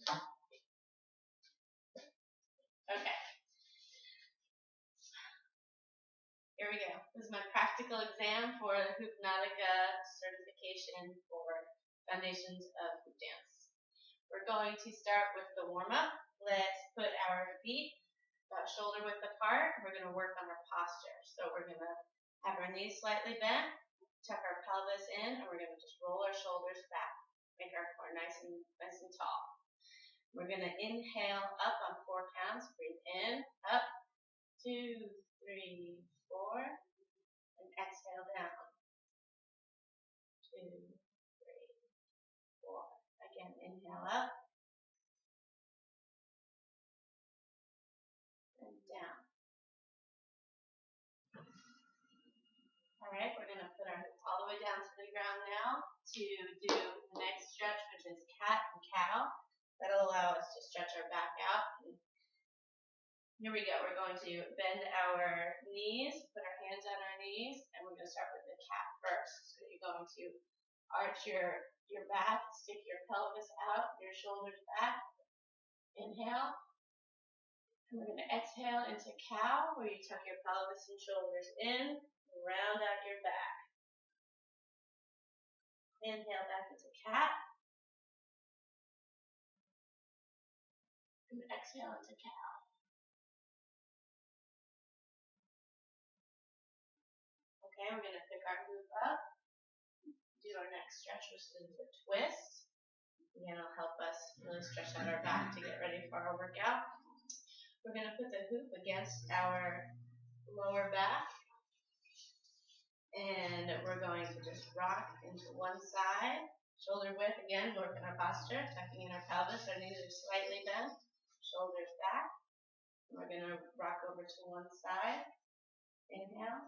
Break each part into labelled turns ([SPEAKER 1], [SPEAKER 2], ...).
[SPEAKER 1] Okay. Here we go. This is my practical exam for the Hoopnotica certification for Foundations of Hoop Dance. We're going to start with the warm-up. Let's put our feet about shoulder width apart. We're going to work on our posture. So we're going to have our knees slightly bent, tuck our pelvis in, and we're going to just roll our shoulders back. Make our core nice and tall. We're going to inhale up on 4 counts. Breathe in, up, 2, 3, 4, and exhale down. 2, 3, 4. Again, inhale up and down. All right, we're going to put our hips all the way down to the ground now to do the next stretch, which is cat and cow. That'll allow us to stretch our back out. Here we go. We're going to bend our knees, put our hands on our knees, and we're going to start with the cat first. So you're going to arch your back, stick your pelvis out, your shoulders back. Inhale. And we're going to exhale into cow, where you tuck your pelvis and shoulders in, round out your back. Inhale back into cat. And exhale into cow. Okay, we're going to pick our hoop up. Do our next stretch, which is a twist. Again, it'll help us really stretch out our back to get ready for our workout. We're going to put the hoop against our lower back. And we're going to just rock into one side. Shoulder width, again, work on our posture, tucking in our pelvis. Our knees are slightly bent. Shoulders back. And we're going to rock over to one side. Inhale.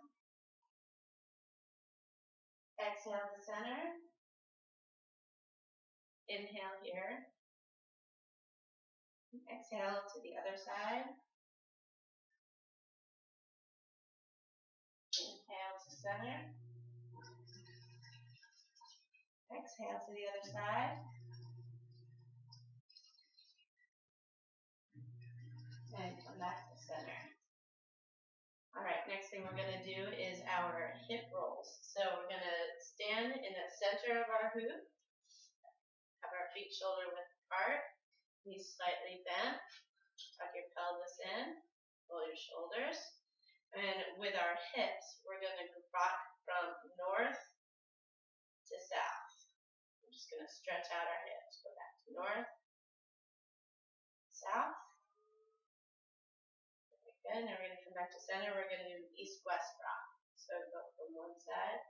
[SPEAKER 1] Exhale to center. Inhale here. Exhale to the other side. Inhale to center. Exhale to the other side. And come back to center. Alright, next thing we're going to do is our hip rolls. So we're going to stand in the center of our hoop. Have our feet shoulder width apart. Knees slightly bent. Tuck your pelvis in. Roll your shoulders. And with our hips, we're going to rock from north to south. We're just going to stretch out our hips. Go back to north, south. Very good. Now we're going to come back to center. We're going to do east-west rock. So go from one side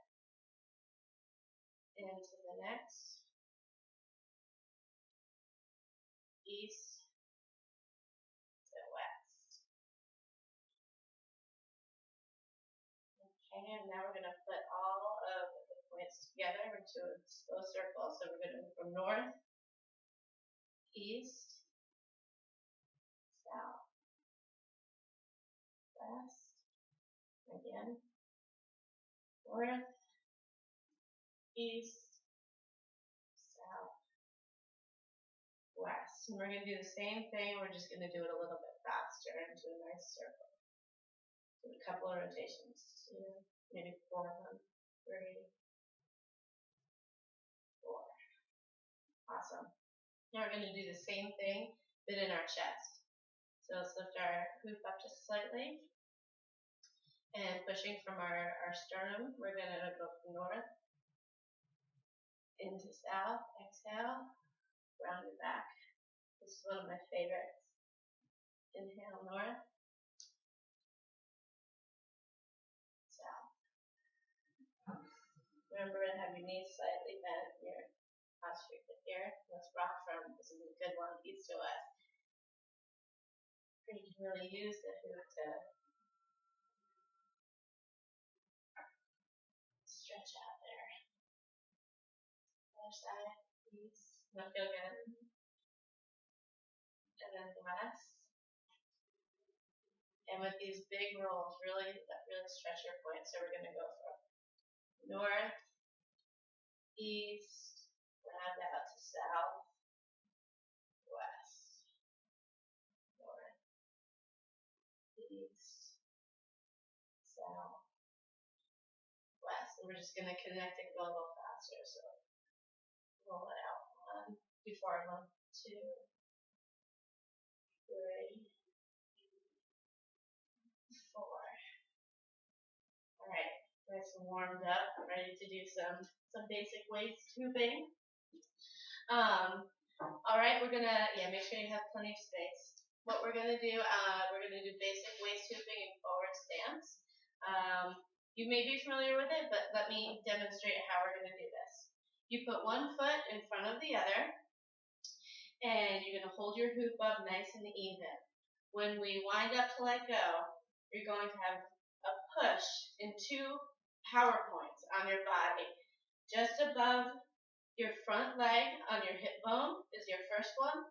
[SPEAKER 1] into the next. East to west. Okay, and now we're going to put all of the points together into a slow circle. So we're going to move from north, east, south, west. Again, north, east, south, west. And we're going to do the same thing. We're just going to do it a little bit faster into a nice circle. Do a couple of rotations. 2, maybe 4 of them. 3, 4. Awesome. Now we're going to do the same thing, but in our chest. So let's lift our hoop up just slightly. And pushing from our sternum, we're going to go from north into south. Exhale. Round it back. This is one of my favorites. Inhale north. South. Remember to have your knees slightly bent, your posture here. Let's rock from, this is a good one, east to west. You can really use the hoop to stretch out there. Other side, east. That'll feel good. And then west. And with these big rolls, really stretch your points. So we're going to go from north, east, round out to south, west. east, south, west. And we're just going to connect it a little faster. So roll it out. 1, before I run. 2, 3, 4. All right, nice and warmed up, ready to do some basic waist hooping. All right, we're gonna make sure you have plenty of space. What we're gonna do, basic waist hooping and forward stance. You may be familiar with it, but let me demonstrate how we're gonna do this. You put one foot in front of the other, and you're gonna hold your hoop up nice and even. When we wind up to let go, you're going to have a push in 2 power points on your body. Just above your front leg on your hip bone is your first one,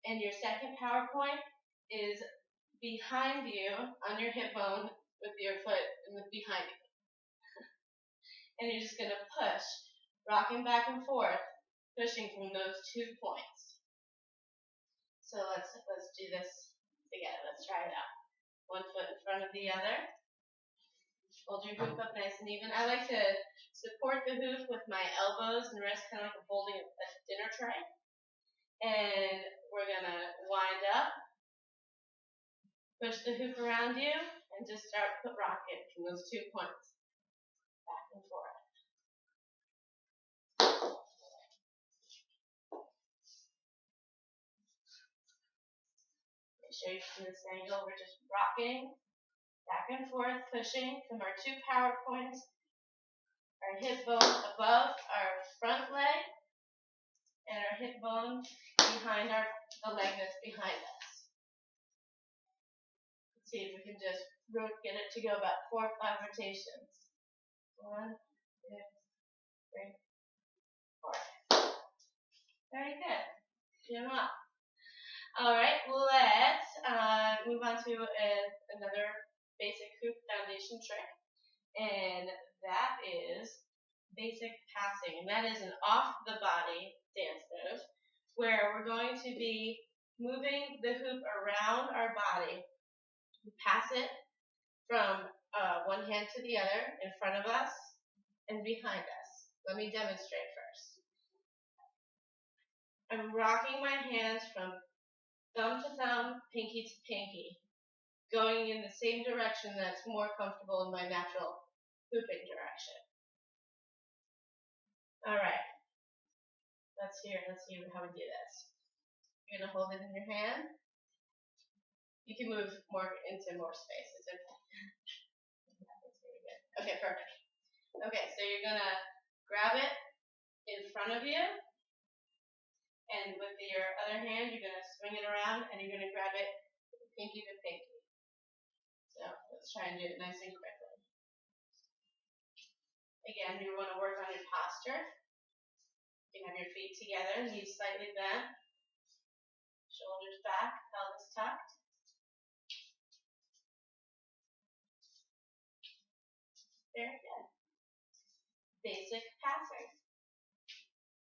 [SPEAKER 1] and your second power point is behind you on your hip bone with your foot behind you. And you're just going to push, rocking back and forth, pushing from those 2 points. So let's do this together. Let's try it out. One foot in front of the other. Hold your hoop up nice and even. I like to support the hoop with my elbows and wrists, kind of like I'm holding a dinner tray. And we're going to wind up, push the hoop around you, and just start rocking from those 2 points. Back and forth. Make sure you see this angle. We're just rocking back and forth, pushing from our 2 power points, our hip bone above our front leg, and our hip bone behind the leg that's behind us. Let's see if we can just get it to go about 4 or 5 rotations. 1, 2, 3, 4. Very good. Shoot them up. All right, let's move on to another basic hoop foundation trick, and that is basic passing, and that is an off-the-body dance move where we're going to be moving the hoop around our body. We pass it from one hand to the other, in front of us and behind us. Let me demonstrate first. I'm rocking my hands from thumb to thumb, pinky to pinky, going in the same direction that's more comfortable in my natural hooping direction. All right, let's see how we do this. You're gonna hold it in your hand. You can move into more space. It's okay. That's really good. Okay, perfect. Okay, so you're gonna grab it in front of you, and with your other hand, you're gonna swing it around, and you're gonna grab it pinky to pinky. So let's try and do it nice and quickly. Again, you want to work on your posture. You can have your feet together, knees slightly bent, shoulders back, pelvis tucked. Very good. Basic passing.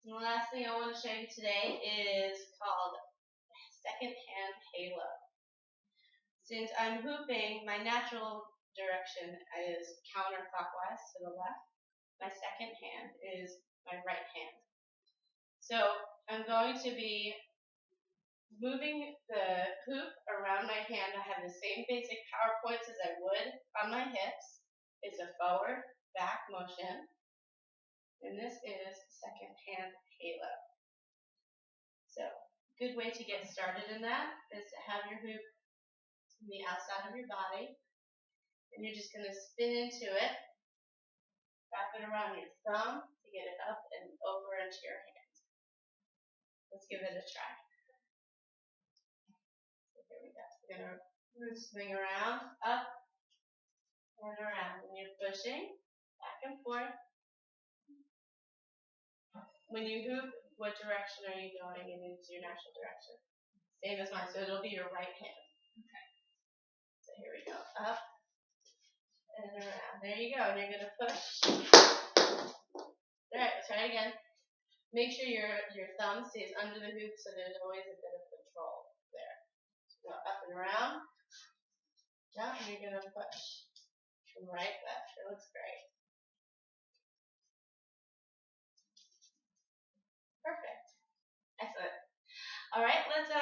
[SPEAKER 1] And the last thing I want to show you today is called second hand halo. Since I'm hooping, my natural direction is counterclockwise to the left. My second hand is my right hand. So I'm going to be moving the hoop around my hand. I have the same basic power points as I would on my hips. It's a forward, back motion. And this is second hand halo. So good way to get started in that is to have your hoop on the outside of your body. And you're just going to spin into it. Wrap it around your thumb to get it up and over into your hand. Let's give it a try. So here we go. We're going to swing around, up, and around. When you're pushing, back and forth. When you hoop, what direction are you going in? Into your natural direction. Same as mine, so it'll be your right hand. Okay. So here we go. Up and around. There you go. And you're going to push. All right, let's try it again. Make sure your thumb stays under the hoop so there's always a bit of control there. So go up and around. Now you're going to push right left. It looks great. Perfect. Excellent. All right, let's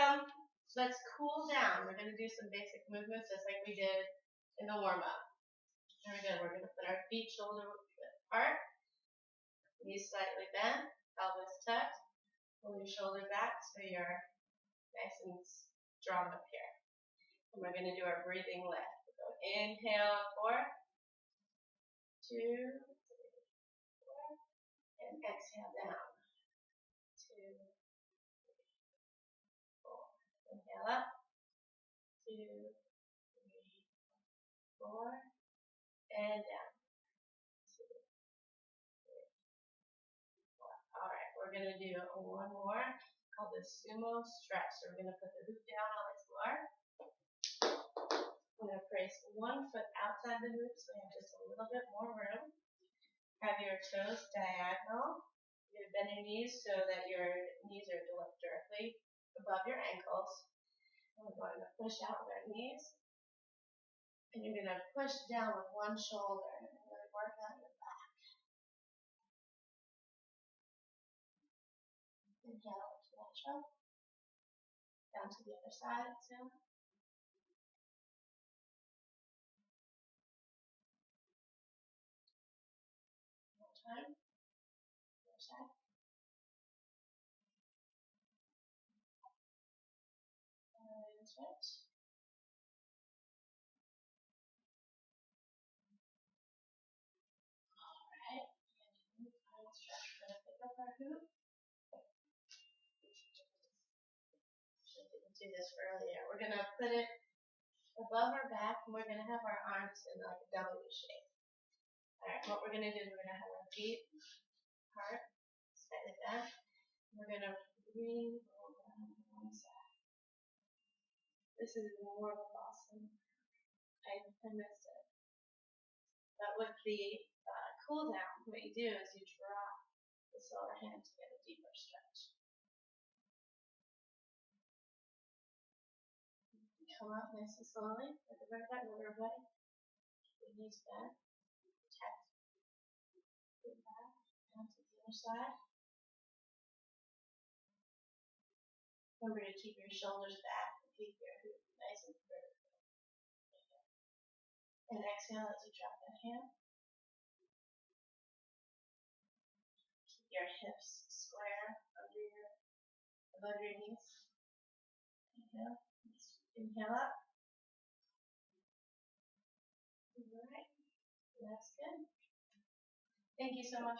[SPEAKER 1] cool down. We're going to do some basic movements just like we did in the warm-up. Very good. We're going to put our feet shoulder width apart, knees slightly bent, elbows tucked. Pull your shoulder back so you're nice and strong up here. And we're going to do our breathing lift. So inhale, 4, 2, 3, 4, and exhale down. 2, 4. Inhale up. 2, 3, 4, and down. 2, 3, 4. All right, we're going to do one more called the sumo stretch. So we're going to put the hoop down on the floor. I'm going to place one foot outside the hoop so we have just a little bit more room. Have your toes diagonal. You're going to bend your knees so that your knees are directly above your ankles. And we're going to push out with our knees. And you're going to push down with one shoulder and really work out your back. Inhale to that stroke. Down to the other side. Exhale. One time. Other side. And switch. Alright. And final stretch. We're going to pick up our hoop. I didn't do this earlier. We're going to put it above our back, and we're going to have our arms in like a W shape. Alright, what we're going to do is we're going to have our feet apart, slightly bent. We're going to bring over on one side. This is more of a Boston. I missed it. But with the cool down, what you do is you drop the lower hand to get a deeper stretch. Come up nice and slowly with the right back, lower body. Your knees bent. Tap. Move back. Down to the other side. Remember to keep your shoulders back and keep your hoop nice and vertical. And exhale as you drop that hand. Keep your hips square above your knees. Inhale. Inhale up. Alright. That's good. Thank you so much.